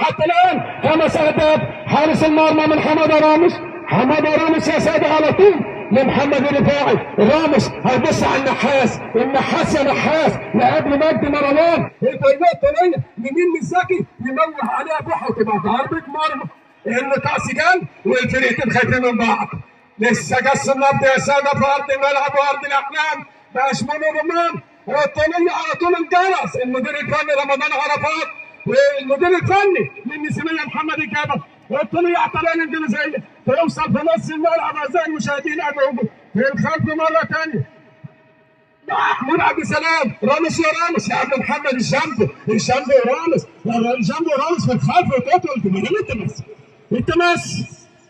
حتى الان 5 اهداف. حارس المرمى من حماده رامس. حماده رامس يا ساده على طول لمحمد الرفاعي. رامس هيبص على النحاس. النحاس يا نحاس لقبل مجدي مروان. البينات طريه يمين من زكي يموه عليها بوحه وتبقى ضربه مرمى. اللقاء سجال والفريقين خايفين من بعض. لسه قص النبض يا ساده في ارض الملعب وارض الاحلام. باشمهندس رمان الطولية على طول الجرس. المدير الفني رمضان عرفات والمدير الفني للنسيميه محمد الجبل. الطولية على الطريقه الانجليزيه توصل في نص الملعب اعزائي المشاهدين ادعوكم في الخلف مره ثانيه. محمود عبد السلام رامس يا رامس يا عم محمد الشامبو. الشامبو يا رامس. الشامبو يا رامس في الخلف وتطول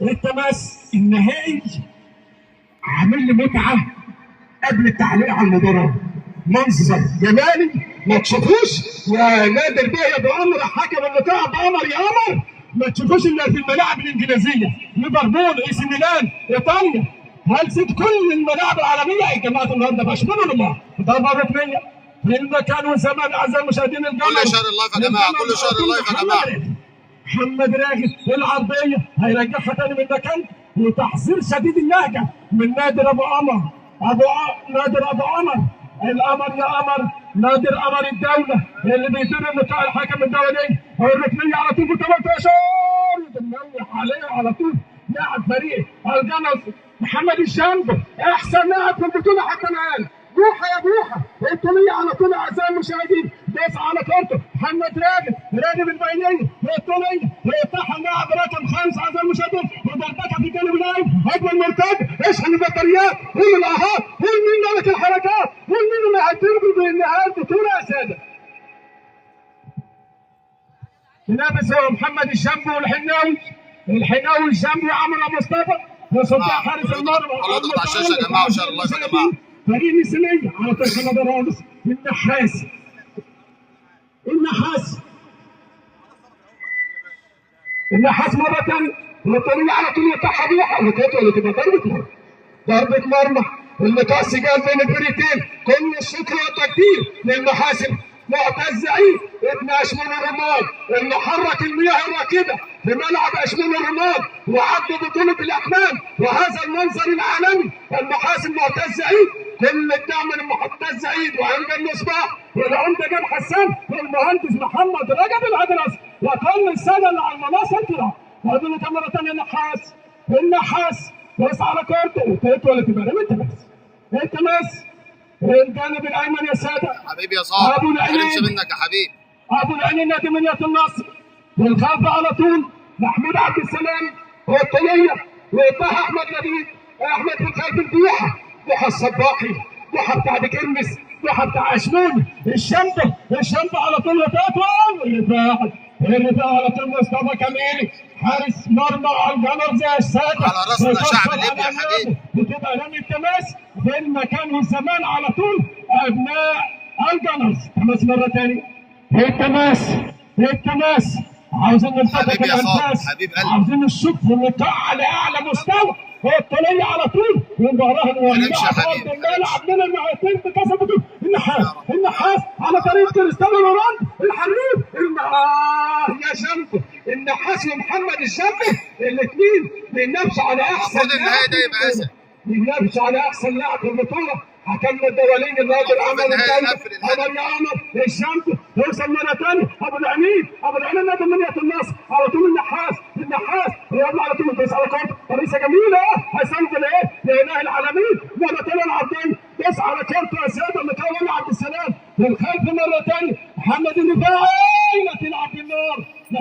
التماس النهائي. عامل لي متعه قبل التعليق على المباراه. منظر جمالي ما تشوفوش يا نادر بيه يا ابو عمر حكم اللقاء ابو عمر يا قمر. ما تشوفوش الا في الملاعب الانجليزيه. ليفربول اي سي ميلان ايطاليا. هل سيد كل الملاعب العالميه يا جماعه النهارده باشمهندس الله ضربه ركنيه في المكان والزمان اعزائي المشاهدين الجمهور. كل شهر اللايف يا جماعه كل شهر اللايف يا جماعه. محمد راغب العرضيه هيرجعها تاني من مكان وتحذير شديد اللهجه من نادر ابو عمر. نادر ابو عمر القمر يا قمر. نادر قمر الدوله اللي بيدير اللقاء الحكم الدولي. الركنيه على طول في 18 وتنوه عليه على طول لاعب فريق الجنس محمد الشامبو احسن لاعب في البطوله حتى الان. بوحه يا بوحه الطوليه على طول اعزائي المشاهدين. داس على كورته محمد راغب البينيه الطوليه ويفتحها اللاعب رقم 5 اعزائي المشاهدين وضربتها في الجانب الايمن. هجمه المرتد اشحن البطاريات. قول الاهات قول مين ملك الحركات. قول مين اللي هتربي بالنهايه البطوله يا ساده. لابس هو محمد الشامبو الحناوي الشامبو عمرو مصطفى وصدق حارس المرمى. اضغط على الشاشه يا جماعه وشير اللايف يا جماعه. فريق النسيميه على طول حماده رامس. النحاس مره ثانيه والطريقه على طول يفتحها بوحه ولا تبقى ضربه مرمى. اللقاء سجال بين الفريقين. كل الشكر والتقدير للمحاسب معتز عيد ابن اشمون الرماد اللي حرك المياه الراكده في ملعب اشمون الرماد وعد بطوله الاحلام وهذا المنظر العالمي. المحاسب معتز عيد كل الدعم لمعتز عيد وعمده المصباح والعمده جاب حسان والمهندس محمد رجب العدرس وكل الساده اللي على المنصه الكرام. وهذول مره ثانيه النحاس بص على كورته ولا تبقى التماس الجانب الايمن يا ساده. حبيبي يا صاحبي ابو العينين منك يا حبيبي. ابو العينين نادي منية النصر والخلف على طول محمود عبد السلام والطوليه ويطاح احمد نبيل. احمد في الخلف بوحه الصباحي بوحه بتاع بكرمس بوحه بتاع اشمون. الشامبو على طول الرفاعي على طول مصطفى كميلي حارس مرمى على الجمر زي الساده. على راسنا شعب ليبيا يا حبيبي. بتبقى رمي التماس في المكان والزمان على طول ابناء الجمر. تماس مره ثانيه التماس عاوزين نلتقط الانفاس. عاوزين نشوف اللقاء على اعلى مستوى. الطوليه على طول ومباراه مولعه في ارض الملعب من الناحيتين بكسب النحاس على طريق كريستيانو رونالدو الحريف يا شامبو. النحاس ومحمد الشامبو الاثنين بينافسوا على احسن لاعب في البطوله. حكمنا الدولين الراجل عمر الشامبو يوصل مره ثانيه. ابو العينين نادي منية النصر على طول النحاس يلا على طول بس على كورته رئيسه جميله هيسجل لاله العالمين مره ثانيه العرضيه بس على كورته يا ساده اللي كان عبد السلام للخلف مره ثانيه. محمد الرفاعي لا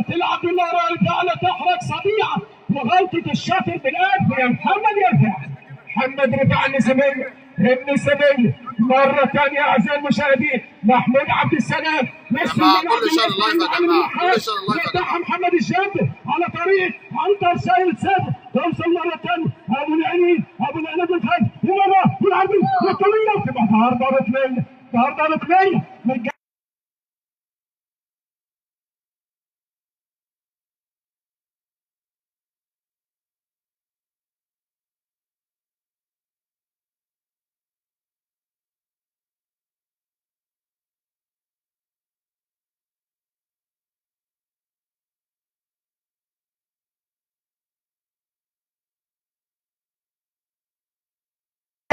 تلعب بالنار ارجع لا تحرك صبيعه وغلطه الشاطر بالقلب يا محمد يا رفاعي. محمد رفاعي النسيميه مره ثانيه اعزائي المشاهدين. محمود عبد السلام نص الملعب كل شهر اللايف يا جماعه كل شهر اللايف يا جماعه. محمد الشامبو على طريق عنتر سيد سيد توصل مره ثانيه. ابو العينين بالخلف ومره والعرضيه والطويله وتبقى ضربه ركنيه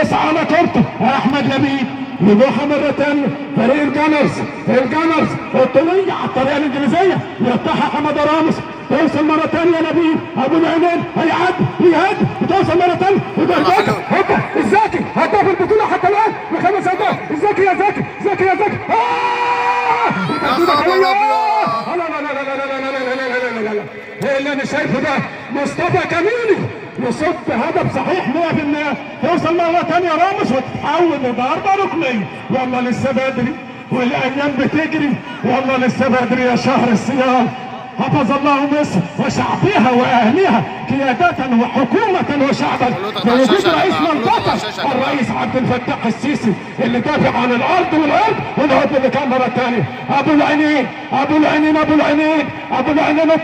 دوس على كورته احمد لبيب، يروح مرة تانية فريق الجانرز الطولية على الطريقة الانجليزية يفتحها حمادة راموس، توصل مرة تانية لبيب ابو العينين هيعدي وتوصل مرة تانية وضربات هوبا الزكي هداف البطولة حتى الان ب5 اهداف، الزكي يا زكي يا خبر ابيض. لا ايه اللي انا شايفه ده؟ مصطفى كميلي يصد هدف صحيح 100%، توصل مرة تانية راموس وتتحول لضربة ركنية. والله لسه بدري والايام بتجري، والله لسه بدري يا شهر الصيام. حفظ الله مصر وشعبها واهلها قيادة وحكومة وشعبا بوجود رئيس منطقة الرئيس عبد الفتاح السيسي اللي دافع عن الارض والارض والارض اللي كان مرة تانية. ابو العينين